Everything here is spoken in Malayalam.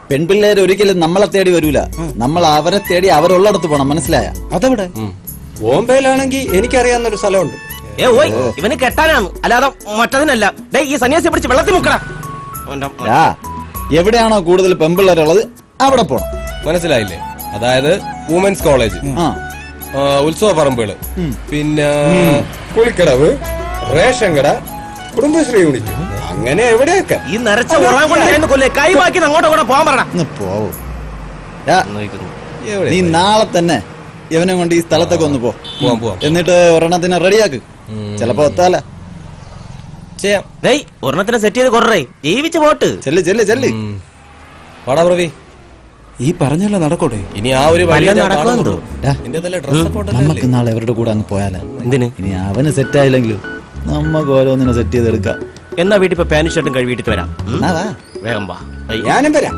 പെൺപിള്ളേർ ഒരിക്കലും നമ്മളെ തേടി വരൂല, നമ്മൾ അവരെ തേടി അവരുള്ളിടത്ത് പോണം, മനസ്സിലായ? അതെവിടെ? ബോംബെയിലാണെങ്കിൽ എനിക്കറിയാവുന്നൊരു സ്ഥലമുണ്ട്. ഇവന് കെട്ടാനാണ്, അല്ലാതെ മറ്റതിനല്ല. ഈ സന്യാസി പിടിച്ച് വെള്ളത്തിൽ മുക്കടാ. എവിടെയാണോ കൂടുതൽ പെൺപിള്ളേരുള്ളത് അവിടെ പോണം, മനസ്സിലായില്ലേ? അതായത് വുമൻസ് കോളേജ്, ഉത്സവ പറമ്പുകള്, പിന്നെ കുളിക്കടവ്, റേഷൻ കട, കുടുംബശ്രീ യൂണിറ്റ്, അങ്ങനെ എവിടെയൊക്കെ. ഈ നരച്ച കൊല്ലേ കൈവാക്കി അങ്ങോട്ട് കൂടെ പോകാൻ പറഞ്ഞ പോവും. നീ നാളെ തന്നെ ഇവനെ കൊണ്ട് ഈ സ്ഥലത്തൊക്കെ ഒന്ന് പോവാം, എന്നിട്ട് ഒരെണ്ണത്തിന് റെഡിയാക്ക്. ചിലപ്പോ ഒത്താല ചെയ്യാം. ഒരെണ്ണത്തിന് സെറ്റ് ചെയ്ത് കൊറേ ജീവിച്ച് പോട്ട്. ചെല്ല് ചെല്ല് ചെല്ല്. വാടാ പ്രവി, ഈ പറഞ്ഞല്ലോ നടക്കോട്ടെ. ഇനി ആ ഒരു നമുക്ക് നാളെ അവരുടെ കൂടെ അങ്ങ് പോയാലോ? എന്തിന്? ഇനി അവന് സെറ്റ് ആയില്ലെങ്കിലും നമ്മക്ക് ഓരോന്നിനെ സെറ്റ് ചെയ്തെടുക്കാം. എന്നാ വീട്ടിൽ ഇപ്പൊ പാനും ഷർട്ടും കഴി വീട്ടിൽ വരാം. വേഗം വാ. ഞാനും വരാം.